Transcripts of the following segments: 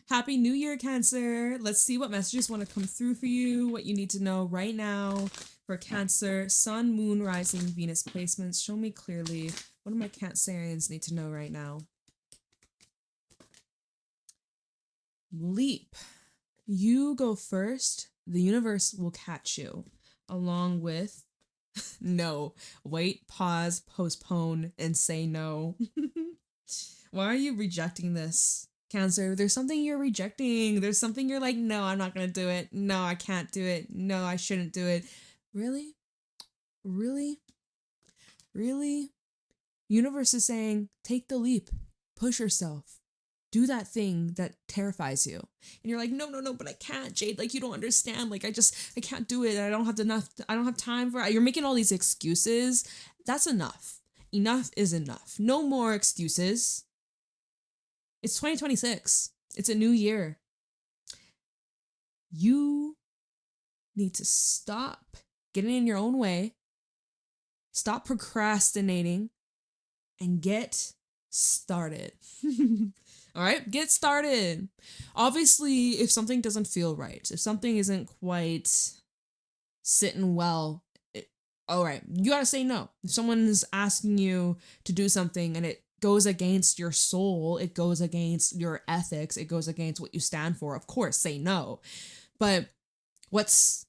Happy New Year, Cancer. Let's see what messages want to come through for you, what you need to know right now for Cancer. Sun, Moon, Rising, Venus placements. Show me clearly. What do my Cancerians need to know right now? Leap. You go first. The universe will catch you. Along with no. Wait, pause, postpone, and say no. Why are you rejecting this? Cancer, there's something you're rejecting. There's something you're like, no, I'm not going to do it. No, I can't do it. No, I shouldn't do it. Really? Really? Really? Universe is saying, take the leap. Push yourself. Do that thing that terrifies you. And you're like, no, but I can't, Jade. Like, you don't understand. Like, I can't do it. I don't have time for it. You're making all these excuses. That's enough. Enough is enough. No more excuses. It's 2026. It's a new year. You need to stop getting in your own way. Stop procrastinating and get started. All right, get started. Obviously, if something doesn't feel right, if something isn't quite sitting well, all right, you gotta say no. If someone's asking you to do something and it goes against your soul, it goes against your ethics, it goes against what you stand for, of course, say no. But what's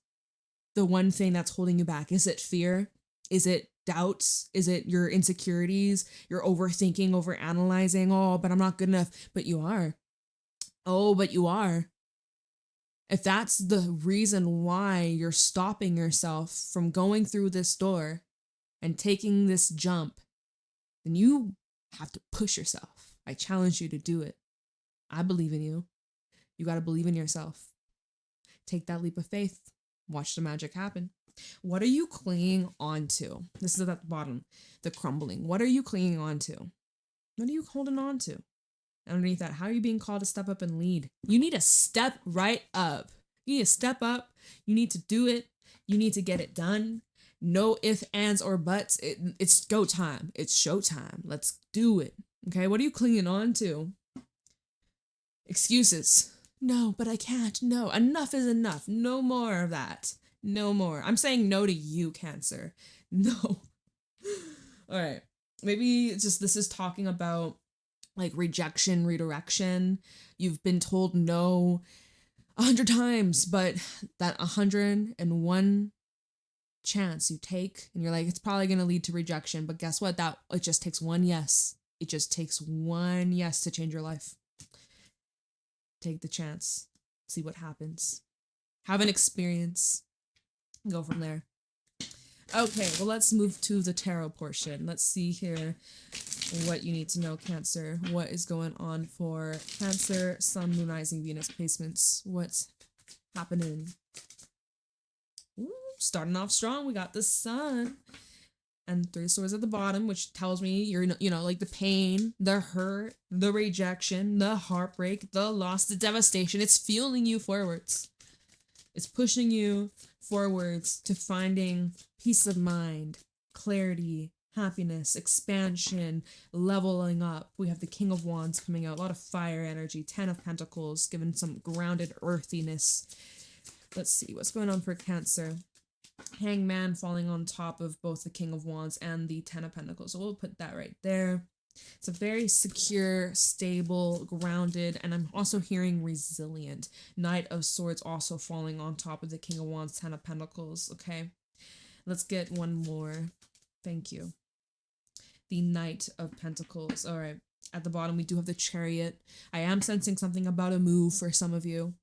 the one thing that's holding you back? Is it fear? Is it doubts? Is it your insecurities? You're overthinking, overanalyzing. Oh, but I'm not good enough. But you are. Oh, but you are. If that's the reason why you're stopping yourself from going through this door and taking this jump, then you have to push yourself. I challenge you to do it. I believe in you. You got to believe in yourself. Take that leap of faith. Watch the magic happen. What are you clinging on to? This is at the bottom, the crumbling. What are you clinging on to? What are you holding on to? Underneath that, how are you being called to step up and lead? You need to step right up. You need to step up. You need to do it. You need to get it done. No ifs, ands, or buts. It's go time. It's show time. Let's do it. Okay, what are you clinging on to? Excuses. No, but I can't. No, enough is enough. No more of that. No more. I'm saying no to you, Cancer. No. All right. Maybe it's just this is talking about like rejection, redirection. You've been told no 100 times, but that 101 chance you take and you're like, it's probably going to lead to rejection. But guess what? It just takes one yes. It just takes one yes to change your life. Take the chance. See what happens. Have an experience. Go from there. Okay, well, let's move to the tarot portion. Let's see here what you need to know, Cancer. What is going on for Cancer, Sun, Moon, Rising, Venus placements? What's happening? Ooh, starting off strong. We got the Sun and 3 swords at the bottom, which tells me you're, like the pain, the hurt, the rejection, the heartbreak, the loss, the devastation. It's fueling you forwards. It's pushing you forwards to finding peace of mind, clarity, happiness, expansion, leveling up. We have the King of Wands coming out, a lot of fire energy, 10 of Pentacles, giving some grounded earthiness. Let's see what's going on for Cancer. Hangman falling on top of both the King of Wands and the 10 of Pentacles. So we'll put that right there. It's a very secure, stable, grounded, and I'm also hearing resilient. Knight of Swords also falling on top of the King of Wands, 10 of Pentacles, okay? Let's get one more. Thank you. The Knight of Pentacles. All right. At the bottom, we do have the Chariot. I am sensing something about a move for some of you,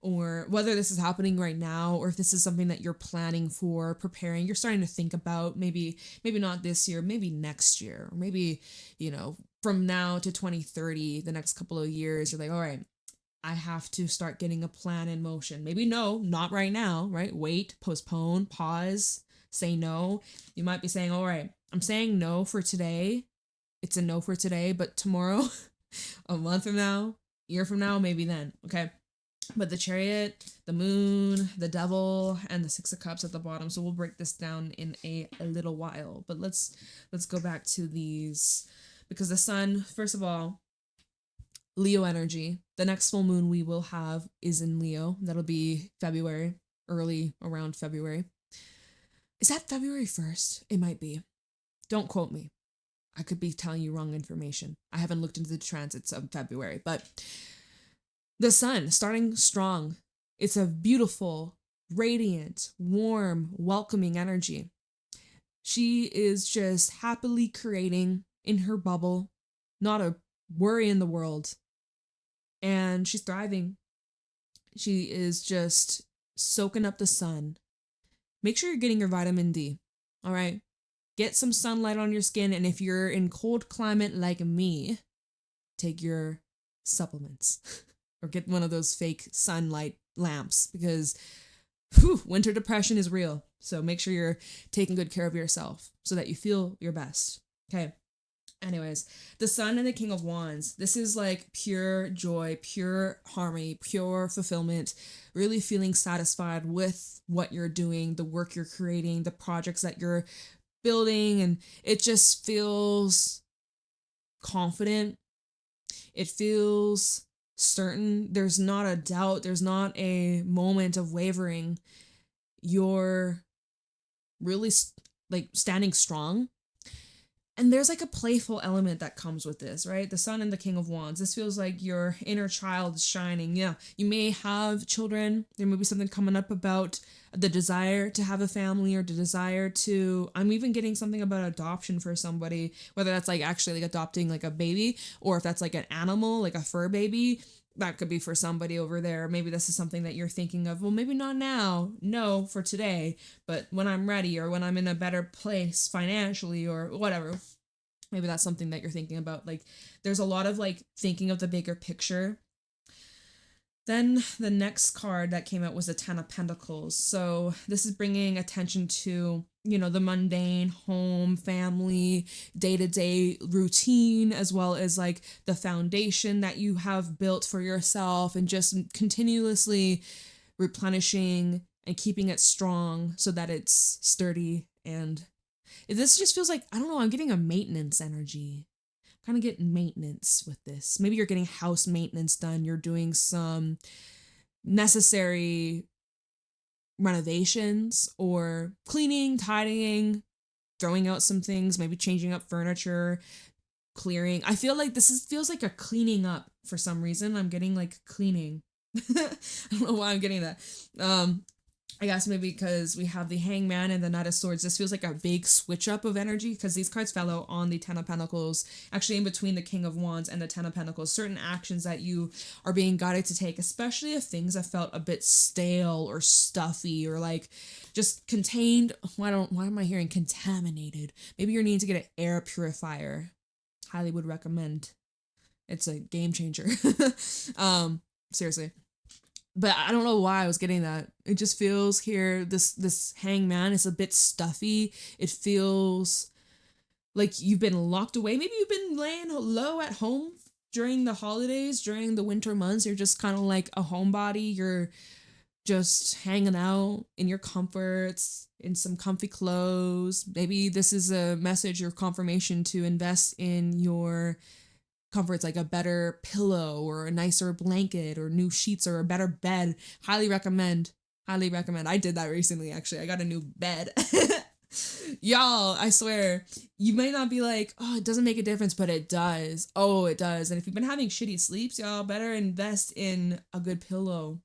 or whether this is happening right now, or if this is something that you're planning for, preparing, you're starting to think about, maybe not this year, maybe next year, or maybe, from now to 2030, the next couple of years, you're like, all right, I have to start getting a plan in motion. Maybe no, not right now, right? Wait, postpone, pause, say no. You might be saying, all right, I'm saying no for today. It's a no for today, but tomorrow, a month from now, year from now, maybe then, okay? But the Chariot, the Moon, the Devil, and the 6 of Cups at the bottom. So we'll break this down in a little while. But let's go back to these, because the Sun, first of all, Leo energy. The next full moon we will have is in Leo. That'll be February, early around February. Is that February 1st? It might be. Don't quote me. I could be telling you wrong information. I haven't looked into the transits of February, but the sun starting strong. It's a beautiful, radiant, warm, welcoming energy. She is just happily creating in her bubble, not a worry in the world. And she's thriving. She is just soaking up the sun. Make sure you're getting your vitamin D. All right. Get some sunlight on your skin. And if you're in cold climate like me, take your supplements or get one of those fake sunlight lamps because winter depression is real. So make sure you're taking good care of yourself so that you feel your best. Okay. Anyways, the Sun and the King of Wands. This is like pure joy, pure harmony, pure fulfillment, really feeling satisfied with what you're doing, the work you're creating, the projects that you're building, and it just feels confident. It feels certain. There's not a doubt. There's not a moment of wavering. You're really like standing strong. And there's like a playful element that comes with this, right? The Sun and the King of Wands. This feels like your inner child is shining. Yeah, you may have children. There may be something coming up about the desire to have a family or the desire to, I'm even getting something about adoption for somebody, whether that's like actually like adopting like a baby or if that's like an animal, like a fur baby. That could be for somebody over there. Maybe this is something that you're thinking of. Well, maybe not now. No, for today. But when I'm ready or when I'm in a better place financially or whatever, maybe that's something that you're thinking about. Like there's a lot of like thinking of the bigger picture. Then the next card that came out was the Ten of Pentacles. So this is bringing attention to, you know, the mundane, home, family, day-to-day routine, as well as like the foundation that you have built for yourself and just continuously replenishing and keeping it strong so that it's sturdy. And this just feels like, I don't know, I'm getting a maintenance energy. Kind of get maintenance with this. Maybe you're getting house maintenance done. You're doing some necessary renovations or cleaning, tidying, throwing out some things, maybe changing up furniture, clearing. I feel like feels like a cleaning up for some reason. I'm getting like cleaning. I don't know why I'm getting that. I guess maybe because we have the Hangman and the Knight of Swords. This feels like a big switch up of energy because these cards fell out on the Ten of Pentacles, actually in between the King of Wands and the Ten of Pentacles. Certain actions that you are being guided to take, especially if things have felt a bit stale or stuffy or like just contained. Why am I hearing contaminated? Maybe you're needing to get an air purifier. Highly would recommend. It's a game changer. Seriously. But I don't know why I was getting that. It just feels here, this Hangman is a bit stuffy. It feels like you've been locked away. Maybe you've been laying low at home during the holidays, during the winter months. You're just kind of like a homebody. You're just hanging out in your comforts, in some comfy clothes. Maybe this is a message or confirmation to invest in your comforts, like a better pillow or a nicer blanket or new sheets or a better bed. Highly recommend. I did that recently, actually. I got a new bed. Y'all, I swear, you may not be like, oh, it doesn't make a difference, but it does. Oh, it does. And if you've been having shitty sleeps, y'all better invest in a good pillow.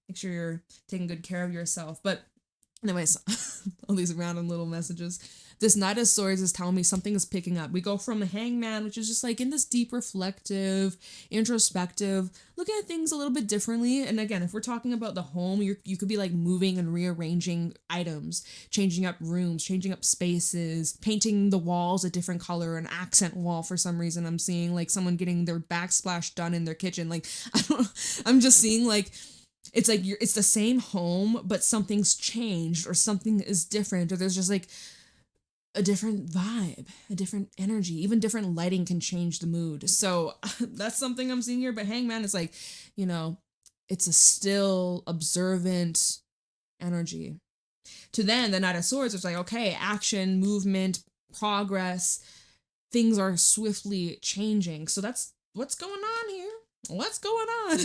Make sure you're taking good care of yourself. But anyways, all these random little messages. This Knight of Swords is telling me something is picking up. We go from the Hangman, which is just like in this deep, reflective, introspective, looking at things a little bit differently. And again, if we're talking about the home, you could be like moving and rearranging items, changing up rooms, changing up spaces, painting the walls a different color, an accent wall for some reason. I'm seeing like someone getting their backsplash done in their kitchen. Like, I'm just seeing like, it's like it's the same home, but something's changed or something is different, or there's just like a different vibe, a different energy. Even different lighting can change the mood. So that's something I'm seeing here. But Hangman is like, you know, it's a still observant energy. To then the Knight of Swords, it's like, okay, action, movement, progress, things are swiftly changing. So that's what's going on here. what's going on?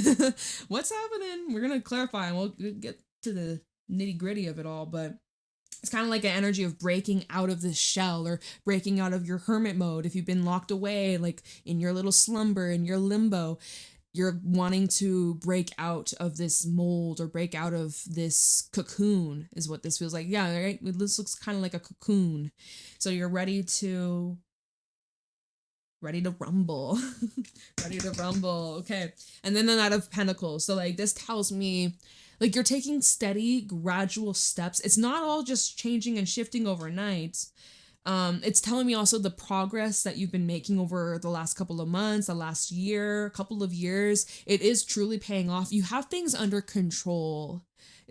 What's happening? We're going to clarify and we'll get to the nitty gritty of it all. But it's kind of like an energy of breaking out of this shell or breaking out of your hermit mode. If you've been locked away, like in your little slumber, in your limbo, you're wanting to break out of this mold or break out of this cocoon is what this feels like. Yeah, right? This looks kind of like a cocoon. So you're ready to rumble. Ready to rumble. Okay. And then the Knight of Pentacles. So like this tells me like you're taking steady, gradual steps. It's not all just changing and shifting overnight. It's telling me also the progress that you've been making over the last couple of months, the last year, couple of years. It is truly paying off. You have things under control.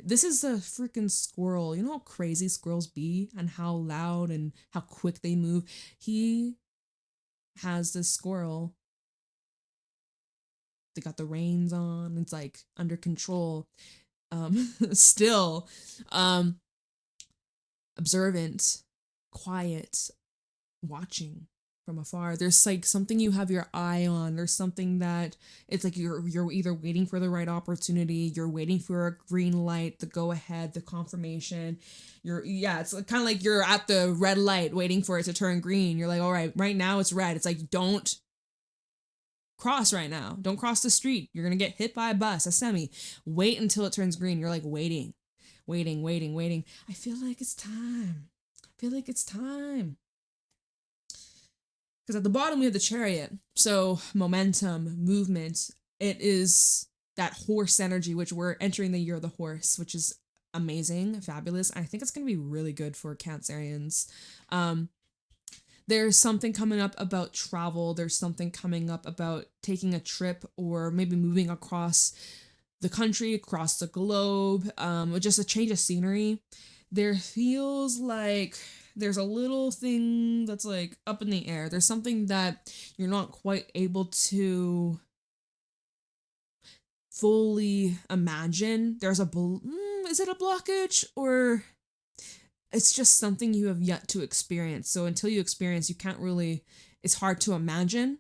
This is a freaking squirrel. You know how crazy squirrels be and how loud and how quick they move? He has this squirrel. They got the reins on. It's like under control. Still, observant, quiet, watching from afar. There's like something you have your eye on. There's something that it's like you're either waiting for the right opportunity, you're waiting for a green light, the go ahead, the confirmation. It's kind of like you're at the red light waiting for it to turn green. You're like, all right now it's red. It's like, don't cross right now. Don't cross the street. You're going to get hit by a bus, a semi. Wait until it turns green. You're like waiting. I feel like it's time. Because at the bottom we have the Chariot. So momentum, movement. It is that horse energy, which we're entering the year of the horse, which is amazing, fabulous. I think it's going to be really good for Cancerians. There's something coming up about travel. There's something coming up about taking a trip or maybe moving across the country, across the globe, or just a change of scenery. There feels like there's a little thing that's like up in the air. There's something that you're not quite able to fully imagine. There's is it a blockage or it's just something you have yet to experience. So until you experience, you can't really, it's hard to imagine.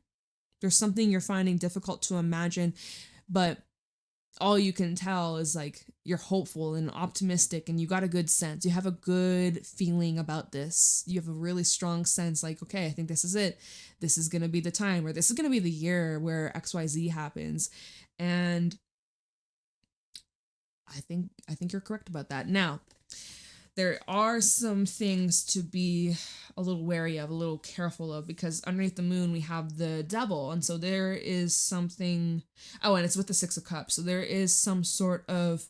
There's something you're finding difficult to imagine, but all you can tell is like you're hopeful and optimistic and you got a good sense. You have a good feeling about this. You have a really strong sense like, okay, I think this is it. This is going to be the time, or this is going to be the year where XYZ happens. And I think you're correct about that. Now, there are some things to be a little wary of, a little careful of, because underneath the moon we have the devil. And so there is something, and it's with the 6 of Cups. So there is some sort of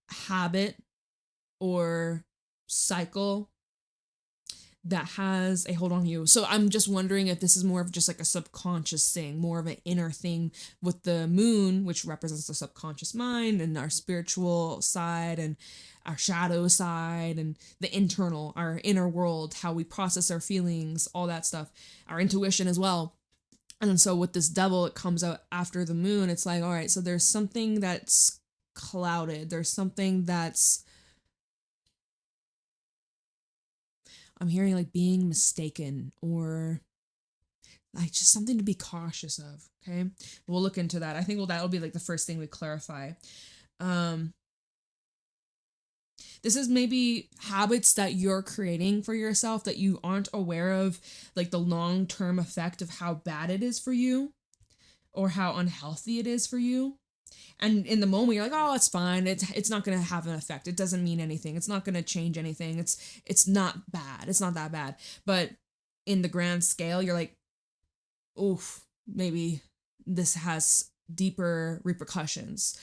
habit or cycle that has a hold on you. So I'm just wondering if this is more of just like a subconscious thing, more of an inner thing with the moon, which represents the subconscious mind and our spiritual side and our shadow side and the internal, our inner world, how we process our feelings, all that stuff, our intuition as well. And so with this devil, it comes out after the moon. It's like, all right, so there's something that's clouded. There's something that's, I'm hearing like being mistaken or like just something to be cautious of. Okay. We'll look into that. I think that'll be like the first thing we clarify. This is maybe habits that you're creating for yourself that you aren't aware of, like the long-term effect of how bad it is for you or how unhealthy it is for you. And in the moment you're like, oh, it's fine. It's not going to have an effect. It doesn't mean anything. It's not going to change anything. It's not bad. It's not that bad. But in the grand scale, you're like, oof, maybe this has deeper repercussions.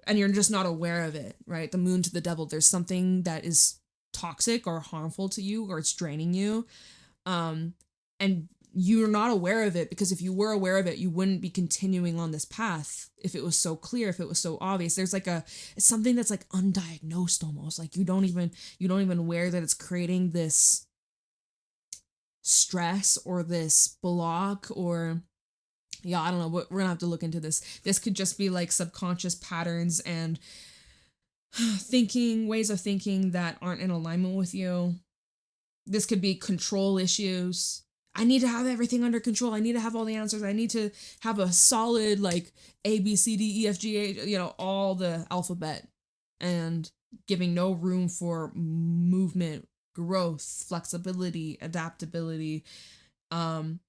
And you're just not aware of it, right? The moon to the devil, there's something that is toxic or harmful to you or it's draining you. And you're not aware of it, because if you were aware of it, you wouldn't be continuing on this path if it was so clear, if it was so obvious. There's like it's something that's like undiagnosed almost. Like you don't even aware that it's creating this stress or this block or I don't know. We're gonna have to look into this. This could just be like subconscious patterns and ways of thinking that aren't in alignment with you. This could be control issues. I need to have everything under control. I need to have all the answers. I need to have a solid, like, A, B, C, D, E, F, G, H, you know, all the alphabet, and giving no room for movement, growth, flexibility, adaptability.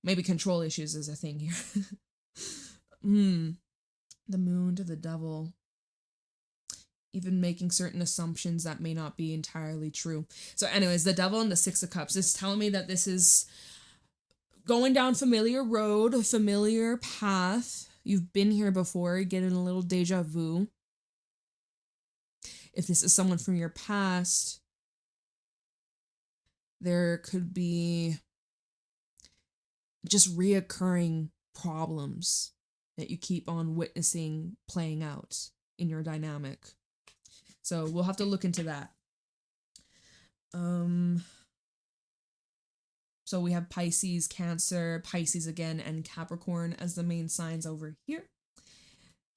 Maybe control issues is a thing here. The moon to the devil. Even making certain assumptions that may not be entirely true. So anyways, the devil and the Six of Cups is telling me that this is going down familiar road, a familiar path. You've been here before, getting a little deja vu. If this is someone from your past, there could be just reoccurring problems that you keep on witnessing playing out in your dynamic. So we'll have to look into that. So we have Pisces, Cancer, Pisces again, and Capricorn as the main signs over here.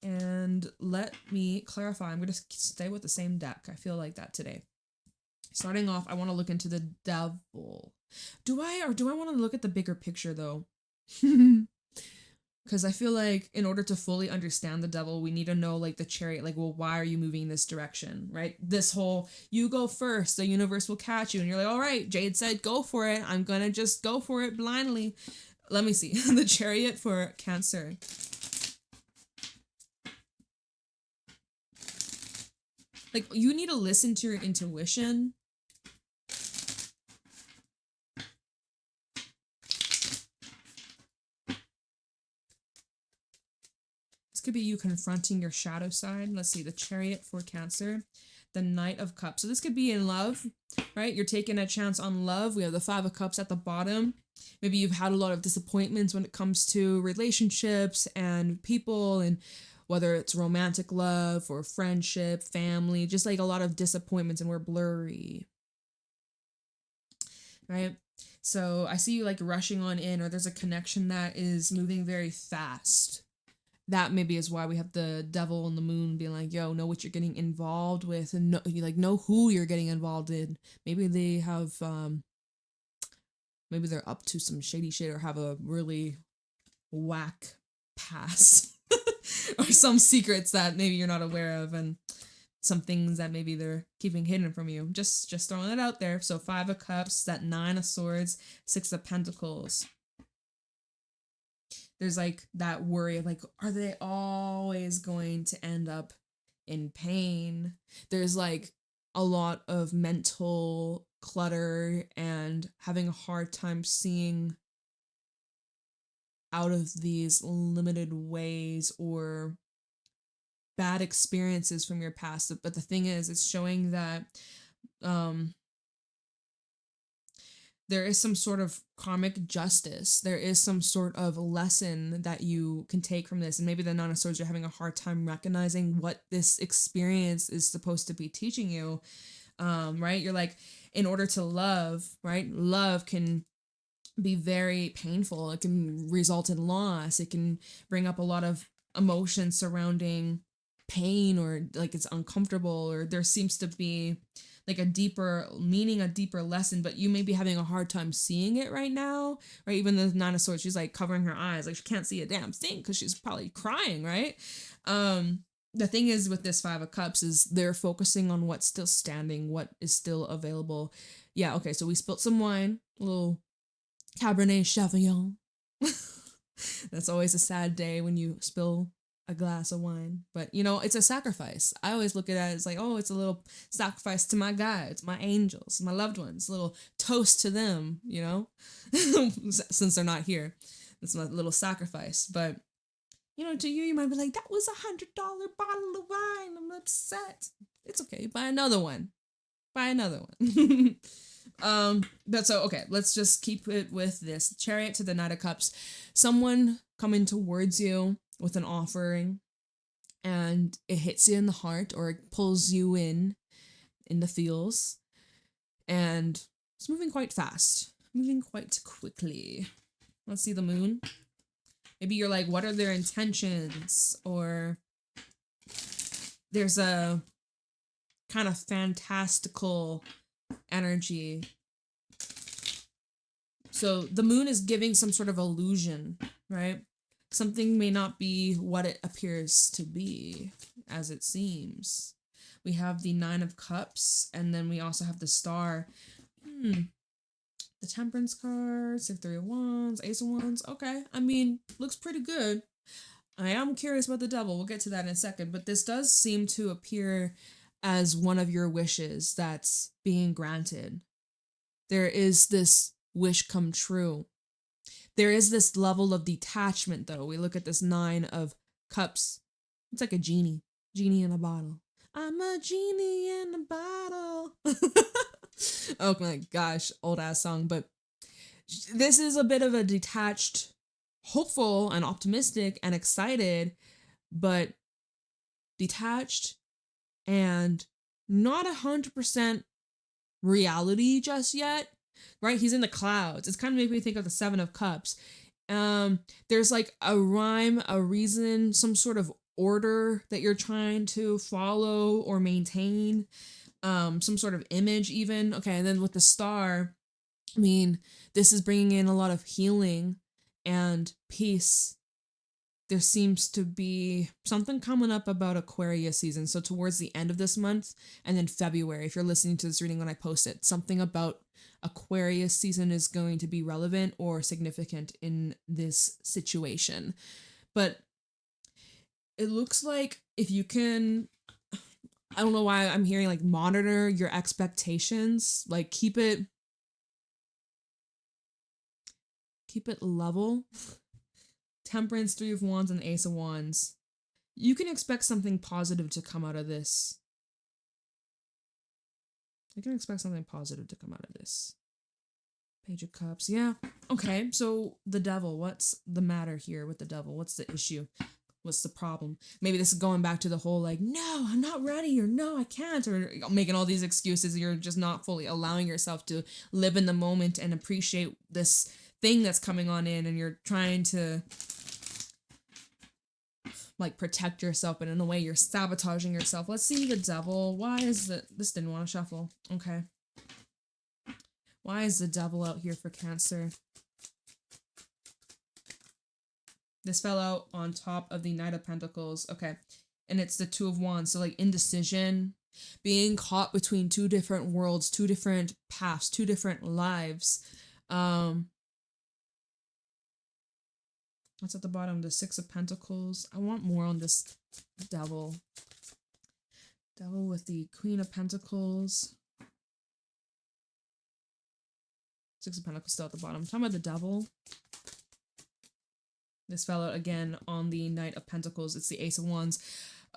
And let me clarify. I'm going to stay with the same deck. I feel like that today. Starting off, I want to look into the devil. Do I want to look at the bigger picture, though? Because I feel like in order to fully understand the devil, we need to know, like, the Chariot. Like, well, why are you moving this direction, right? This whole, you go first, the universe will catch you. And you're like, all right, Jade said go for it. I'm going to just go for it blindly. Let me see. The Chariot for Cancer. Like, you need to listen to your intuition. This could be you confronting your shadow side. Let's see, the Chariot for Cancer, the Knight of Cups. So this could be in love, right? You're taking a chance on love. We have the Five of Cups at the bottom. Maybe you've had a lot of disappointments when it comes to relationships and people, and whether it's romantic love or friendship, family, just like a lot of disappointments, and we're blurry, right? So I see you like rushing on in, or there's a connection that is moving very fast. That maybe is why we have the devil and the moon being like, yo, know what you're getting involved with, and know who you're getting involved in. Maybe they have, maybe they're up to some shady shit or have a really whack past or some secrets that maybe you're not aware of, and some things that maybe they're keeping hidden from you. Just throwing it out there. So Five of Cups, that Nine of Swords, Six of Pentacles. There's like that worry of like, are they always going to end up in pain? There's like a lot of mental clutter and having a hard time seeing out of these limited ways or bad experiences from your past. But the thing is, it's showing that there is some sort of karmic justice. There is some sort of lesson that you can take from this. And maybe the Nine of Swords, you're having a hard time recognizing what this experience is supposed to be teaching you, right? You're like, in order to love, right? Love can be very painful. It can result in loss. It can bring up a lot of emotions surrounding pain, or like it's uncomfortable, or there seems to be like a deeper meaning, a deeper lesson, but you may be having a hard time seeing it right now, right? Even the Nine of Swords, she's like covering her eyes, like she can't see a damn thing because she's probably crying, right? The thing is with this Five of Cups is they're focusing on what's still standing, what is still available. Yeah, okay, so we spilled some wine, a little Cabernet Sauvignon. That's always a sad day when you spill a glass of wine, but you know, it's a sacrifice. I always look at it as like, oh, it's a little sacrifice to my guides, my angels, my loved ones, a little toast to them, you know, since they're not here. It's a little sacrifice. But you know, to you might be like, that was $100 bottle of wine, I'm upset. It's okay, buy another one. But so okay, let's just keep it with this Chariot to the Knight of Cups. Someone coming towards you with an offering, and it hits you in the heart, or it pulls you in the feels, and it's moving quite fast, moving quite quickly. Let's see the moon. Maybe you're like, what are their intentions? Or there's a kind of fantastical energy So the moon is giving some sort of illusion, right? Something may not be what it appears to be, as it seems. We have the 9 of Cups, and then we also have the Star. The Temperance card, 6 of Wands, Ace of Wands. Okay, I mean, looks pretty good. I am curious about the Devil. We'll get to that in a second, but this does seem to appear as one of your wishes that's being granted. There is this wish come true. There is this level of detachment, though. We look at this 9 of Cups. It's like a genie in a bottle. I'm a genie in a bottle. Oh my gosh, old ass song. But this is a bit of a detached, hopeful and optimistic and excited, but detached and not 100% reality just yet, right? He's in the clouds. It's kind of making me think of the 7 of Cups. There's like a rhyme, a reason, some sort of order that you're trying to follow or maintain, some sort of image even. Okay, and then with the Star, I mean, this is bringing in a lot of healing and peace. There seems to be something coming up about Aquarius season. So towards the end of this month and then February, if you're listening to this reading when I post it, something about Aquarius season is going to be relevant or significant in this situation. But it looks like if you can, I don't know why I'm hearing like monitor your expectations, like keep it level. Temperance, 3 of Wands, and Ace of Wands. You can expect something positive to come out of this. I can expect something positive to come out of this. Page of Cups. Yeah. Okay, so the Devil. What's the matter here with the Devil? What's the issue? What's the problem? Maybe this is going back to the whole like, no, I'm not ready, or no, I can't, or making all these excuses. You're just not fully allowing yourself to live in the moment and appreciate this thing that's coming on in, and you're trying to like protect yourself, but in a way you're sabotaging yourself. Let's see the Devil. Why is it? This didn't want to shuffle. Okay. Why is the Devil out here for Cancer? This fell out on top of the Knight of Pentacles. Okay. And it's the 2 of Wands. So like indecision, being caught between 2 different worlds, 2 different paths, 2 different lives. What's at the bottom? The 6 of Pentacles. I want more on this Devil. Devil with the Queen of Pentacles. 6 of Pentacles still at the bottom. I'm talking about the Devil. This fell out again on the Knight of Pentacles. It's the Ace of Wands.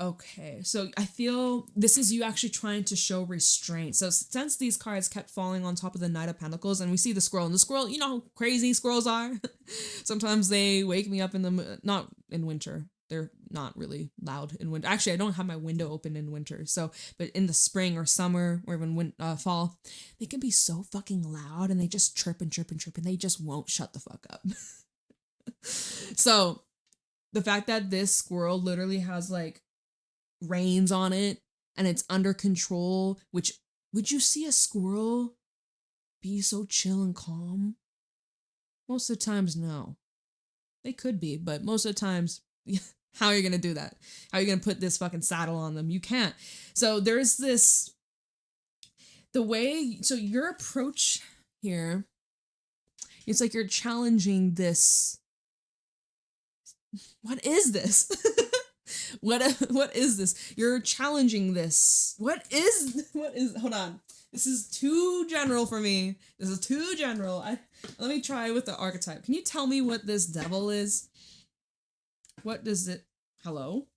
Okay, so I feel this is you actually trying to show restraint. So since these cards kept falling on top of the Knight of Pentacles, and we see the squirrel, and the squirrel, you know how crazy squirrels are? Sometimes they wake me up in the, not in winter. They're not really loud in winter. Actually, I don't have my window open in winter. So, but in the spring or summer or even fall, they can be so fucking loud, and they just chirp and chirp and chirp, and they just won't shut the fuck up. So the fact that this squirrel literally has like reins on it and it's under control, which would you see a squirrel be so chill and calm? Most of the times, no. They could be, but most of the times, how are you going to do that? How are you going to put this fucking saddle on them? You can't. So there's this, so your approach here, it's like you're challenging this. What is this? What is this? You're challenging this. What is, hold on. This is too general for me. This is too general. Let me try with the archetype. Can you tell me what this Devil is? What does it, hello?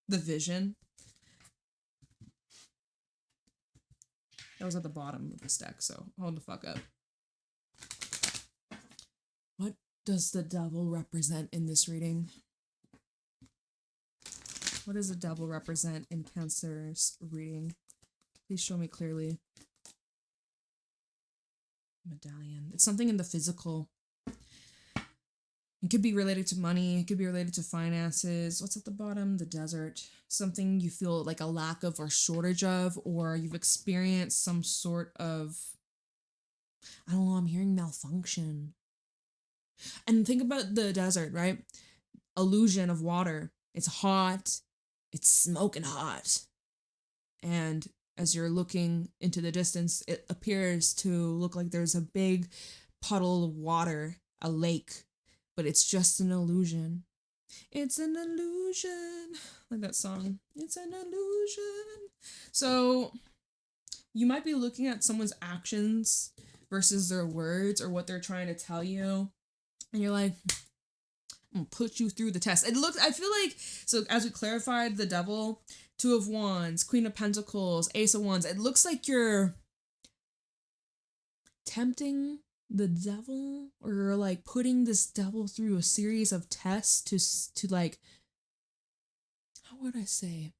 The Vision. That was at the bottom of this deck, so hold the fuck up. What does the Devil represent in this reading? What does the Devil represent in Cancer's reading? Please show me clearly. Medallion. It's something in the physical. It could be related to money. It could be related to finances. What's at the bottom? The Desert. Something you feel like a lack of or shortage of, or you've experienced some sort of I don't know, I'm hearing malfunction. And think about the desert, right? Illusion of water. It's hot. It's smoking hot. And as you're looking into the distance, it appears to look like there's a big puddle of water, a lake, but it's just an illusion. It's an illusion. Like that song. It's an illusion. So you might be looking at someone's actions versus their words or what they're trying to tell you. And you're like, I'm gonna put you through the test. I feel like, so as we clarified, the devil, Two of Wands, Queen of Pentacles, Ace of Wands, it looks like you're tempting the devil, or you're like putting this devil through a series of tests to like, how would I say?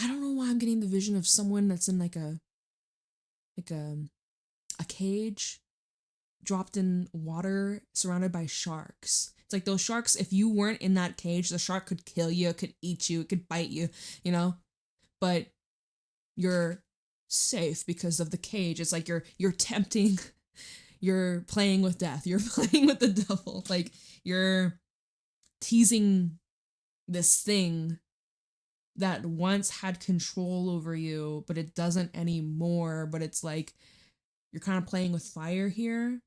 I don't know why I'm getting the vision of someone that's in like a cage, dropped in water, surrounded by sharks. It's like those sharks, if you weren't in that cage, the shark could kill you, it could eat you, it could bite you, you know? But you're safe because of the cage. It's like you're tempting, you're playing with death, you're playing with the devil. Like you're teasing this thing that once had control over you, but it doesn't anymore. But it's like you're kind of playing with fire here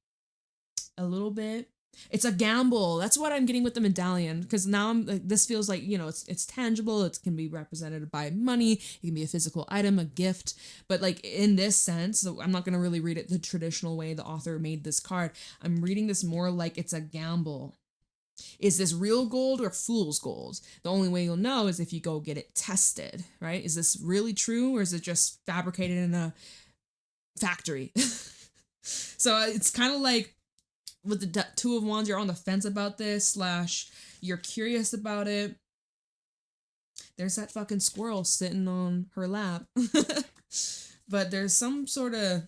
a little bit. It's a gamble. That's what I'm getting with the medallion, because now I'm like, this feels like, you know, it's tangible. It can be represented by money. It can be a physical item, a gift. But like in this sense, so I'm not going to really read it the traditional way the author made this card. I'm reading this more like it's a gamble. Is this real gold or fool's gold? The only way you'll know is if you go get it tested, right? Is this really true, or is it just fabricated in a factory? So it's kind of like with the Two of Wands, you're on the fence about this, / you're curious about it. There's that fucking squirrel sitting on her lap. But there's some sort of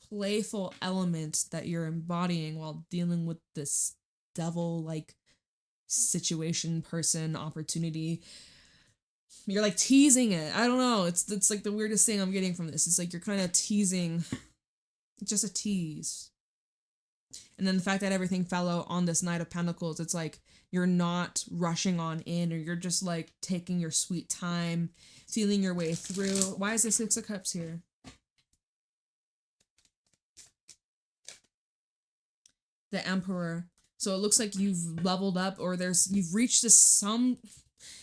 playful element that you're embodying while dealing with this devil-like situation, person, opportunity. You're like teasing it. I don't know. It's like the weirdest thing I'm getting from this. It's like you're kind of teasing, just a tease. And then the fact that everything fell out on this Knight of Pentacles, it's like you're not rushing on in, or you're just like taking your sweet time, feeling your way through. Why is the Six of Cups here? The Emperor. So it looks like you've leveled up, or you've reached this some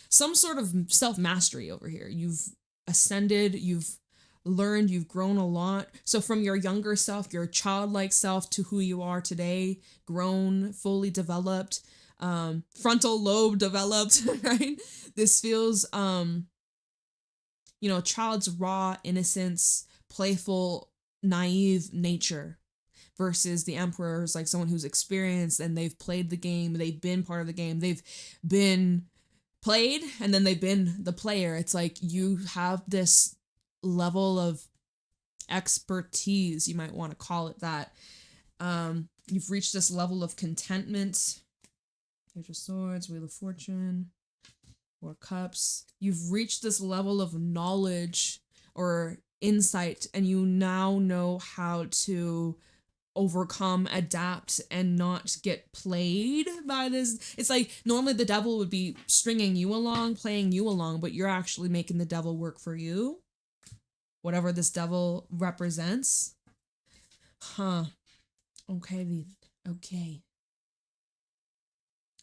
sort of self-mastery over here. You've ascended, you've learned, you've grown a lot. So from your younger self, your childlike self, to who you are today, grown, fully developed, frontal lobe developed, right? This feels, you know, a child's raw innocence, playful, naive nature, versus the Emperor is like someone who's experienced and they've played the game, they've been part of the game, they've been played, and then they've been the player. It's like you have this level of expertise, you might want to call it that. You've reached this level of contentment. Page of Swords, Wheel of Fortune, Four of Cups. You've reached this level of knowledge or insight, and you now know how to overcome, adapt, and not get played by this. It's like normally the devil would be stringing you along, playing you along, but you're actually making the devil work for you, whatever this devil represents. Okay.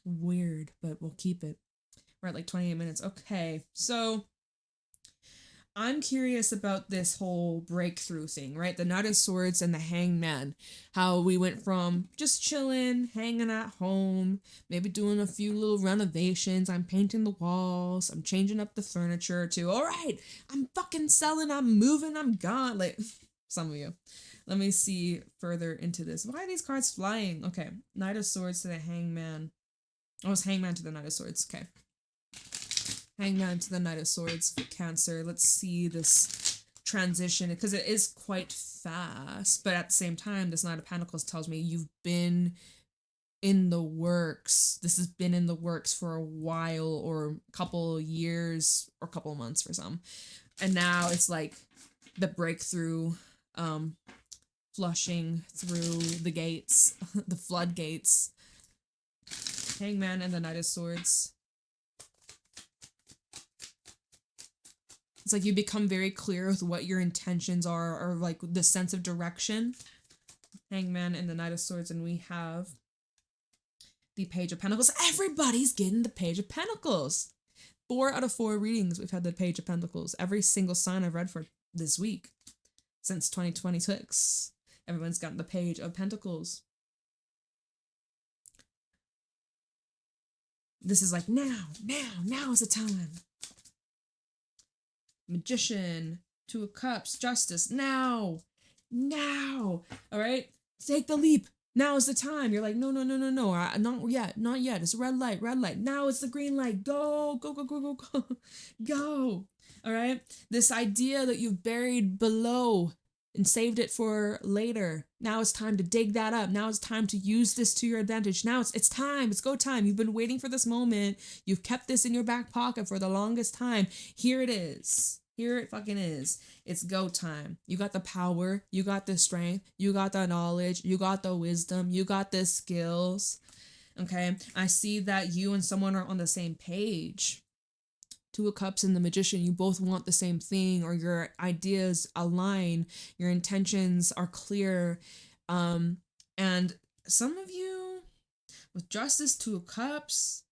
Weird, but we'll keep it. We're at like 28 minutes. Okay, so I'm curious about this whole breakthrough thing, right? The Knight of Swords and the Hangman. How we went from just chilling, hanging at home, maybe doing a few little renovations. I'm painting the walls. I'm changing up the furniture to, all right, I'm fucking selling. I'm moving. I'm gone. Like some of you. Let me see further into this. Why are these cards flying? Okay. Knight of Swords to the Hangman. Oh, it's Hangman to the Knight of Swords. Okay. Hangman to the Knight of Swords for Cancer. Let's see this transition, because it is quite fast, but at the same time, this Knight of Pentacles tells me you've been in the works. This has been in the works for a while, or a couple years, or a couple months for some. And now it's like the breakthrough, flushing through the gates, the floodgates. Hangman and the Knight of Swords. It's like you become very clear with what your intentions are, or like the sense of direction. Hangman and the Knight of Swords, and we have the Page of Pentacles. Everybody's getting the Page of Pentacles. 4 out of 4 readings, we've had the Page of Pentacles. Every single sign I've read for this week since 2026. Everyone's gotten the Page of Pentacles. This is like now is the time. Magician, 2 of Cups, Justice, now. All right, take the leap. Now is the time. You're like, no, not yet. It's red light. Now it's the green light. Go. Go. All right, this idea that you've buried below and saved it for later. Now it's time to dig that up. Now it's time to use this to your advantage. Now it's time. It's go time. You've been waiting for this moment. You've kept this in your back pocket for the longest time. Here it is. Here it fucking is. It's go time. You got the power. You got the strength. You got the knowledge. You got the wisdom. You got the skills. Okay? I see that you and someone are on the same page. 2 of Cups and the Magician, you both want the same thing, or your ideas align, your intentions are clear. And some of you, with Justice, 2 of Cups,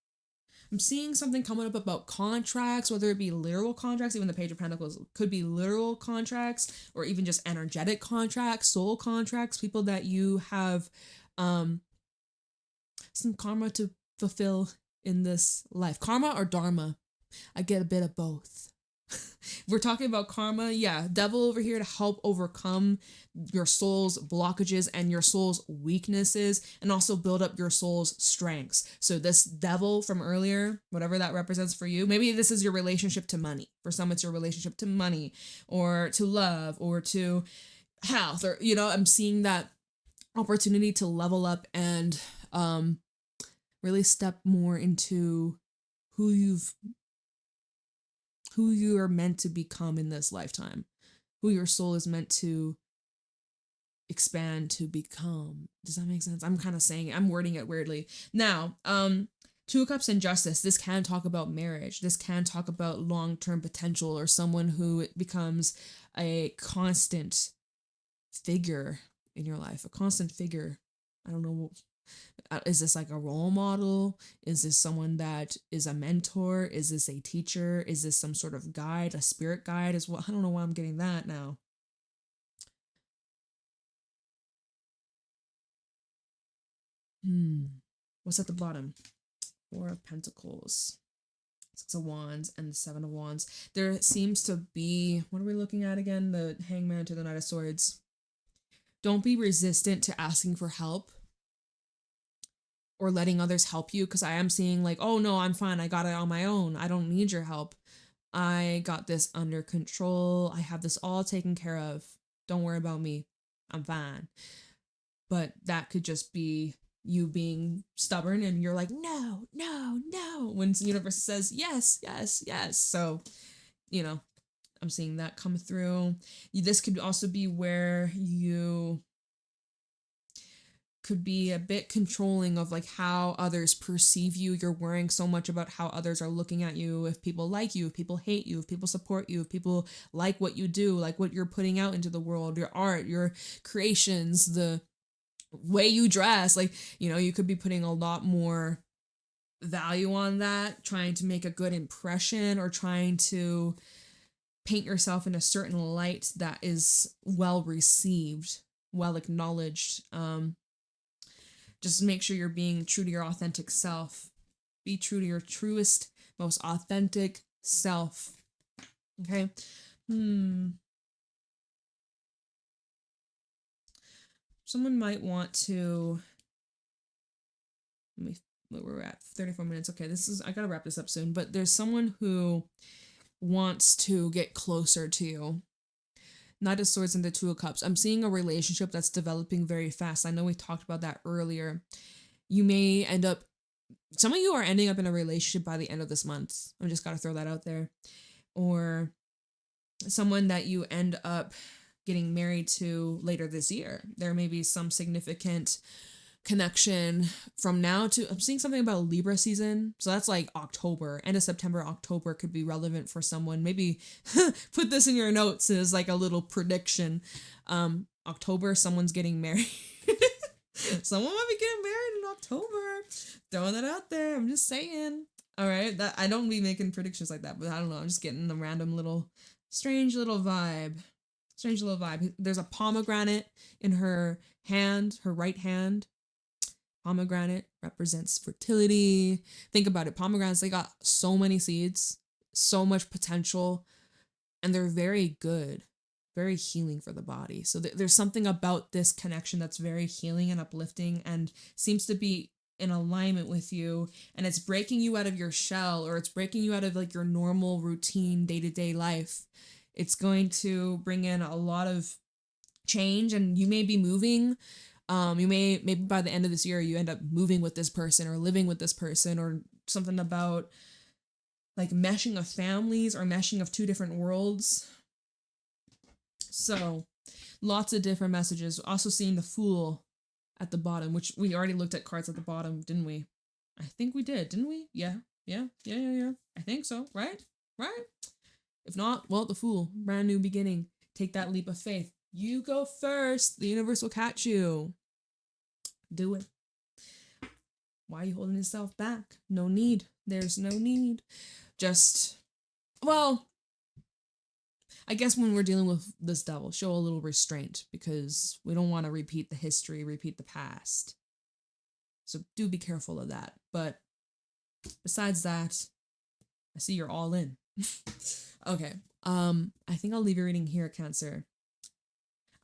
I'm seeing something coming up about contracts, whether it be literal contracts, even the Page of Pentacles could be literal contracts, or even just energetic contracts, soul contracts, people that you have some karma to fulfill in this life. Karma or dharma? I get a bit of both. We're talking about karma. Yeah, devil over here to help overcome your soul's blockages and your soul's weaknesses, and also build up your soul's strengths. So this devil from earlier, whatever that represents for you, maybe this is your relationship to money. For some, it's your relationship to money, or to love, or to health, or, you know, I'm seeing that opportunity to level up and really step more into who you are meant to become in this lifetime, who your soul is meant to expand to become. Does that make sense? I'm kind of saying it. I'm wording it weirdly. Now, 2 of Cups and Justice, this can talk about marriage. This can talk about long-term potential, or someone who becomes a constant figure in your life, a constant figure. I don't know. Is this like a role model? Is this someone that is a mentor? Is this a teacher? Is this some sort of guide, a spirit guide as well? I don't know why I'm getting that now. What's at the bottom? 4 of Pentacles, 6 of Wands, and the 7 of Wands. There seems to be, what are we looking at again? The Hangman to the Knight of Swords. Don't be resistant to asking for help or letting others help you, because I am seeing like, oh no, I'm fine. I got it on my own. I don't need your help. I got this under control. I have this all taken care of. Don't worry about me. I'm fine. But that could just be you being stubborn, and you're like, no, when the universe says yes. So, you know, I'm seeing that come through. This could also be where you could be a bit controlling of like how others perceive you. You're worrying so much about how others are looking at you, if people like you, if people hate you, if people support you, if people like what you do, like what you're putting out into the world, your art, your creations, the way you dress. Like, you know, you could be putting a lot more value on that, trying to make a good impression, or trying to paint yourself in a certain light that is well received, well acknowledged. Just make sure you're being true to your authentic self. Be true to your truest, most authentic self. Okay? Someone might want to... We're at 34 minutes. Okay, I gotta wrap this up soon. But there's someone who wants to get closer to you. Knight of Swords and the 2 of Cups. I'm seeing a relationship that's developing very fast. I know we talked about that earlier. You may end up, some of you are ending up in a relationship by the end of this month. I just got to throw that out there. Or someone that you end up getting married to later this year. There may be some significant connection from now to, I'm seeing something about Libra season. So that's like October, end of September, October could be relevant for someone. Maybe put this in your notes as like a little prediction. October, someone's getting married. Someone might be getting married in October. Throwing that out there. I'm just saying. All right. That I don't be making predictions like that, but I don't know. I'm just getting the random little strange little vibe. Strange little vibe. There's a pomegranate in her hand, her right hand. Pomegranate represents fertility. Think about it. Pomegranates, they got so many seeds, so much potential, and they're very good, very healing for the body. So there's something about this connection that's very healing and uplifting and seems to be in alignment with you, and it's breaking you out of your shell, or it's breaking you out of like your normal routine day-to-day life. It's going to bring in a lot of change, and you may be moving. Maybe by the end of this year, you end up moving with this person or living with this person, or something about like meshing of families or meshing of two different worlds. So lots of different messages. Also seeing the Fool at the bottom, which we already looked at cards at the bottom, didn't we? I think we did, didn't we? Yeah. I think so, right? If not, well, the Fool, brand new beginning. Take that leap of faith. You go first. The universe will catch you. Do it. Why are you holding yourself back? No need. There's no need. Just, well, I guess when we're dealing with this devil, show a little restraint, because we don't want to repeat the history, repeat the past. So do be careful of that. But besides that, I see you're all in. Okay. I think I'll leave your reading here, Cancer.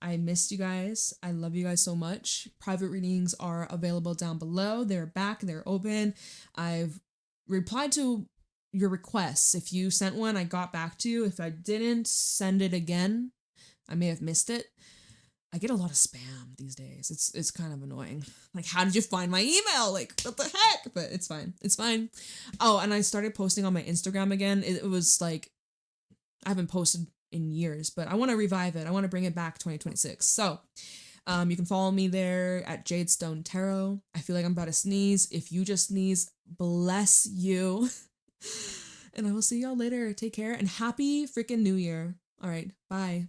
I missed you guys. I love you guys so much. Private readings are available down below. They're back. They're open. I've replied to your requests. If you sent one, I got back to you. If I didn't, send it again. I may have missed it. I get a lot of spam these days. It's kind of annoying. Like, how did you find my email? Like, what the heck? But it's fine. It's fine. Oh, and I started posting on my Instagram again. It was like, I haven't posted in years, but I want to revive it. I want to bring it back 2026. So you can follow me there at JadeStoneTarot. I feel like I'm about to sneeze. If you just sneeze, bless you. And I will see y'all later. Take care and happy freaking New Year. All right. Bye.